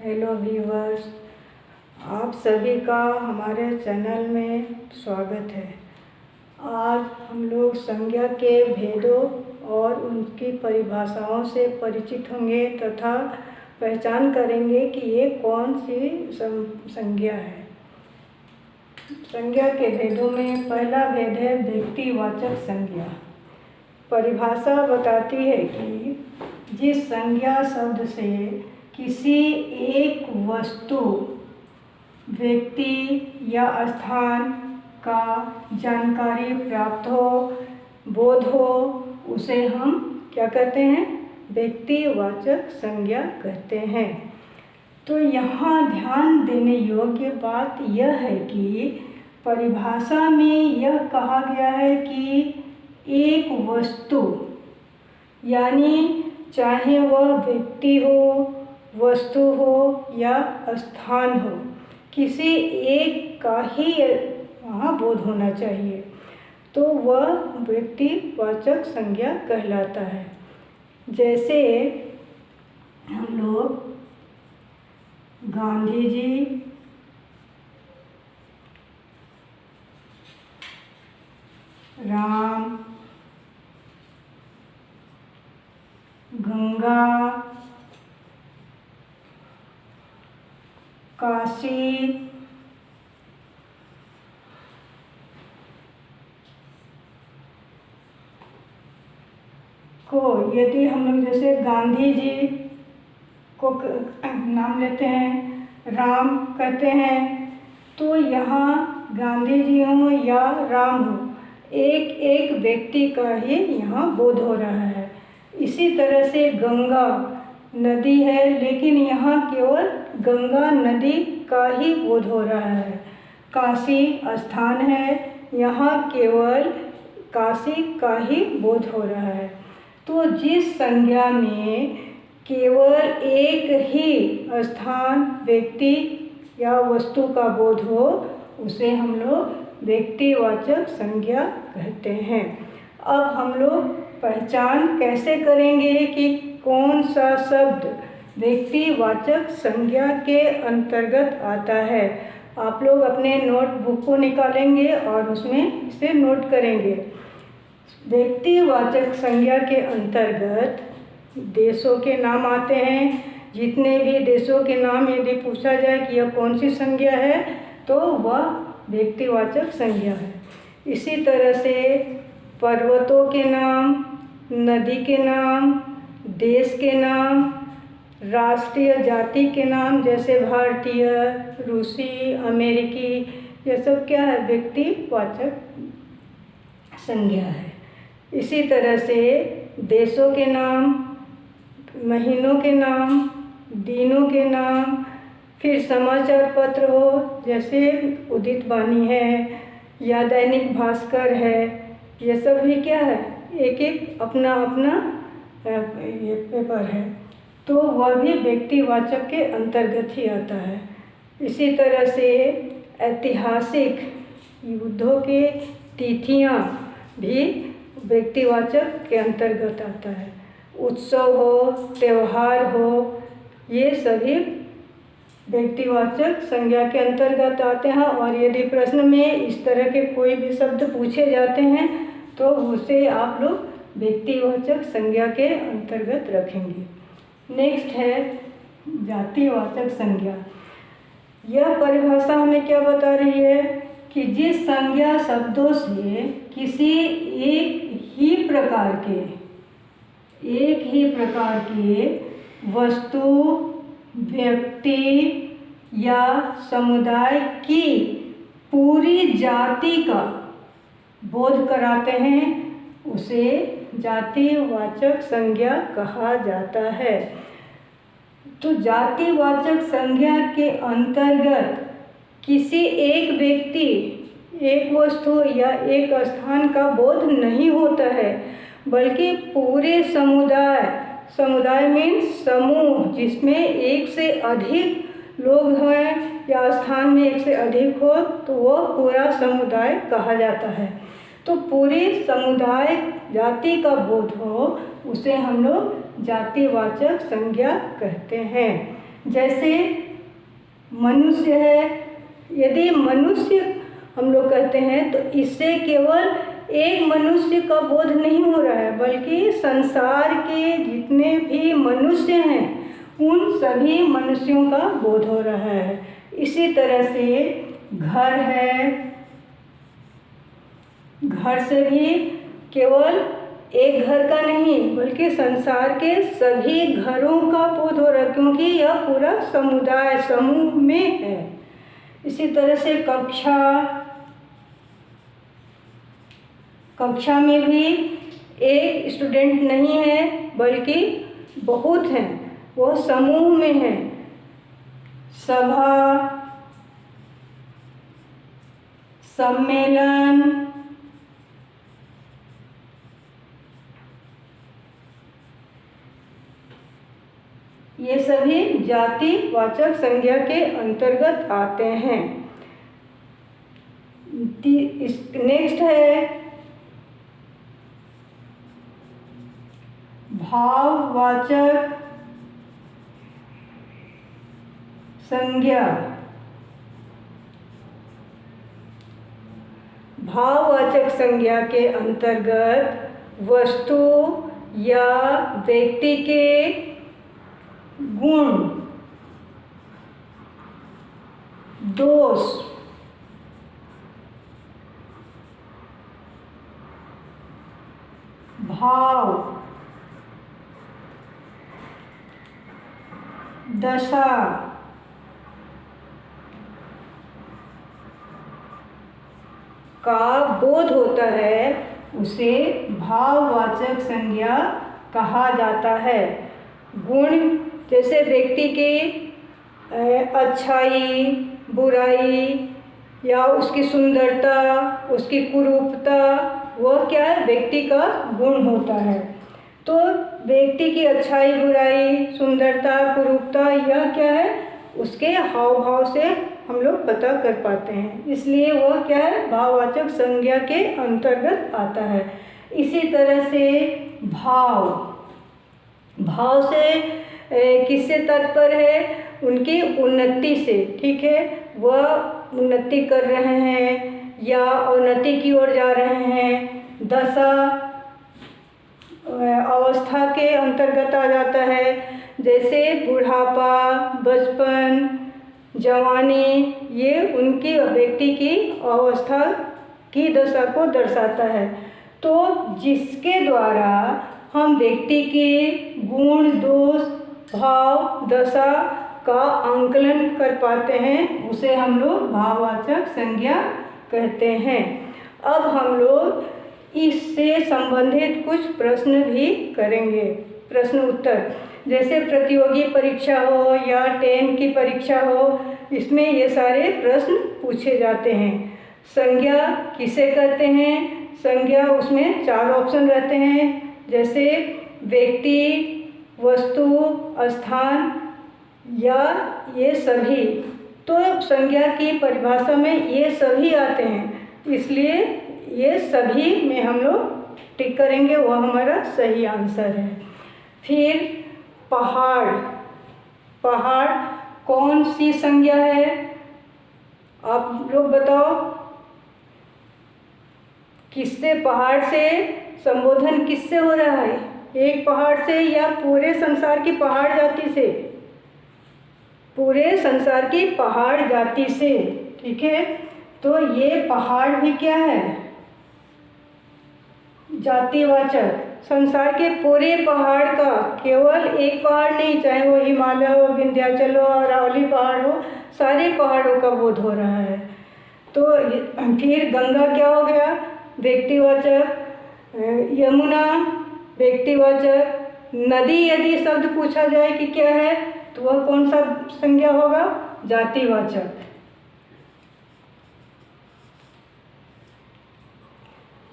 Hello viewers, आप सभी का हमारे चैनल में स्वागत है। आज हम लोग संज्ञा के भेदों और उनकी परिभाषाओं से परिचित होंगे तथा पहचान करेंगे कि ये कौन सी संज्ञा है। संज्ञा के भेदों में पहला भेद है व्यक्तिवाचक संज्ञा। परिभाषा बताती है कि जिस संज्ञा शब्द से किसी एक वस्तु, व्यक्ति या स्थान का जानकारी प्राप्त हो, बोध हो, उसे हम क्या कहते हैं? व्यक्तिवाचक संज्ञा कहते हैं। तो यहाँ ध्यान देने योग्य बात यह है कि परिभाषा में यह कहा गया है कि एक वस्तु, यानी चाहे वह व्यक्ति हो, वस्तु हो या स्थान हो, किसी एक का ही वहाँ बोध होना चाहिए, तो वह व्यक्तिवाचक संज्ञा कहलाता है। जैसे हम लोग गांधी जी, राम, गंगा, काशी, को यदि हम लोग जैसे गांधी जी को नाम लेते हैं, राम कहते हैं, तो यहाँ गांधी जी हो या राम हो, एक एक व्यक्ति का ही यहाँ बोध हो रहा है। इसी तरह से गंगा नदी है, लेकिन यहाँ केवल गंगा नदी का ही बोध हो रहा है। काशी स्थान है, यहाँ केवल काशी का ही बोध हो रहा है। तो जिस संज्ञा में केवल एक ही स्थान, व्यक्ति या वस्तु का बोध हो, उसे हम लोग व्यक्तिवाचक संज्ञा कहते हैं। अब हम लोग पहचान कैसे करेंगे कि कौन सा शब्द व्यक्तिवाचक संज्ञा के अंतर्गत आता है? आप लोग अपने नोटबुक को निकालेंगे और उसमें इसे नोट करेंगे। व्यक्तिवाचक संज्ञा के अंतर्गत देशों के नाम आते हैं। जितने भी देशों के नाम यदि पूछा जाए कि यह कौन सी संज्ञा है, तो वह व्यक्तिवाचक संज्ञा है। इसी तरह से पर्वतों के नाम, नदी के नाम, देश के नाम, राष्ट्रीय जाति के नाम जैसे भारतीय, रूसी, अमेरिकी, यह सब क्या है? व्यक्तिवाचक संज्ञा है। इसी तरह से देशों के नाम, महीनों के नाम, दिनों के नाम, फिर समाचार पत्र हो जैसे उदित वाणी है या दैनिक भास्कर है, ये सब भी क्या है? एक एक अपना अपना ये पेपर है, तो वह भी व्यक्तिवाचक के अंतर्गत ही आता है। इसी तरह से ऐतिहासिक युद्धों के तिथियां भी व्यक्तिवाचक के अंतर्गत आता है। उत्सव हो, त्यौहार हो, ये सभी व्यक्तिवाचक संज्ञा के अंतर्गत आते हैं। और यदि प्रश्न में इस तरह के कोई भी शब्द पूछे जाते हैं तो उसे आप लोग व्यक्तिवाचक संज्ञा के अंतर्गत रखेंगे। नेक्स्ट है जातिवाचक संज्ञा। यह परिभाषा हमें क्या बता रही है कि जिस संज्ञा शब्दों से किसी एक ही प्रकार के वस्तु, व्यक्ति या समुदाय की पूरी जाति का बोध कराते हैं, उसे जातिवाचक संज्ञा कहा जाता है। तो जातिवाचक संज्ञा के अंतर्गत किसी एक व्यक्ति, एक वस्तु या एक स्थान का बोध नहीं होता है, बल्कि पूरे समुदाय मीन्स समूह, जिसमें एक से अधिक लोग हैं या स्थान में एक से अधिक हो, तो वह पूरा समुदाय कहा जाता है। तो पूरे समुदाय जाति का बोध हो, उसे हम लोग जातिवाचक संज्ञा कहते हैं। जैसे मनुष्य है, यदि मनुष्य हम लोग कहते हैं तो इससे केवल एक मनुष्य का बोध नहीं हो रहा है, बल्कि संसार के जितने भी मनुष्य हैं उन सभी मनुष्यों का बोध हो रहा है। इसी तरह से घर है, घर से भी केवल एक घर का नहीं बल्कि संसार के सभी घरों का बोध हो रहा है, क्योंकि यह पूरा समुदाय समूह में है। इसी तरह से कक्षा में भी एक स्टूडेंट नहीं है बल्कि बहुत हैं, वो समूह में है। सभा, सम्मेलन, ये सभी जातिवाचक संज्ञा के अंतर्गत आते हैं। नेक्स्ट है भाववाचक संज्ञा। भाववाचक संज्ञा के अंतर्गत वस्तु या व्यक्ति के गुण, दोष, भाव, दशा, का बोध होता है, उसे भाववाचक संज्ञा कहा जाता है। गुण जैसे व्यक्ति की अच्छाई, बुराई या उसकी सुंदरता, उसकी कुरूपता, वह क्या है, व्यक्ति का गुण होता है। तो व्यक्ति की अच्छाई, बुराई, सुंदरता, कुरूपता, यह क्या है, उसके हाव भाव से हम लोग पता कर पाते हैं, इसलिए वह क्या है, भाववाचक संज्ञा के अंतर्गत आता है। इसी तरह से भाव से किससे तात्पर्य है, उनकी उन्नति से, ठीक है, वह उन्नति कर रहे हैं या उन्नति की ओर जा रहे हैं। दशा अवस्था के अंतर्गत आ जाता है, जैसे बुढ़ापा, बचपन, जवानी, ये उनकी व्यक्ति की अवस्था की दशा को दर्शाता है। तो जिसके द्वारा हम व्यक्ति के गुण, दोष, भाव, दशा का आंकलन कर पाते हैं, उसे हम लोग भाववाचक संज्ञा कहते हैं। अब हम लोग इससे संबंधित कुछ प्रश्न भी करेंगे, प्रश्न उत्तर। जैसे प्रतियोगी परीक्षा हो या 10 की परीक्षा हो, इसमें ये सारे प्रश्न पूछे जाते हैं। संज्ञा किसे कहते हैं? संज्ञा, उसमें 4 ऑप्शन रहते हैं, जैसे व्यक्ति, वस्तु, स्थान या ये सभी। तो संज्ञा की परिभाषा में ये सभी आते हैं, इसलिए ये सभी में हम लोग टिक करेंगे, वह हमारा सही आंसर है। फिर पहाड़ कौन सी संज्ञा है? आप लोग बताओ, किससे, पहाड़ से संबोधन किससे हो रहा है? एक पहाड़ से या पूरे संसार की पहाड़ जाति से? पूरे संसार की पहाड़ जाति से, ठीक है। तो ये पहाड़ भी क्या है? जातिवाचक। संसार के पूरे पहाड़ का, केवल एक पहाड़ नहीं, चाहे वो हिमालय हो, विंध्याचल हो, अरावली पहाड़ हो, सारे पहाड़ों का बोध हो रहा है। तो फिर गंगा क्या हो गया? व्यक्तिवाचक। यमुना व्यक्तिवाचक। नदी यदि शब्द पूछा जाए कि क्या है, तो वह कौन सा संज्ञा होगा? जातिवाचक।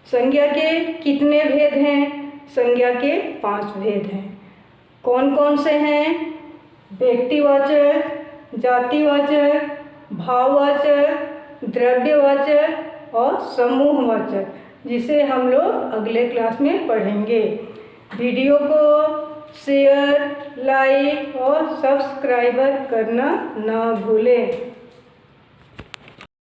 संज्ञा के कितने भेद हैं? संज्ञा के 5 भेद हैं। कौन कौन से हैं? व्यक्तिवाचक, जातिवाचक, भाववाचक, द्रव्यवाचक और समूहवाचक, जिसे हम लोग अगले क्लास में पढ़ेंगे। वीडियो को शेयर, लाइक और सब्सक्राइबर करना ना भूलें।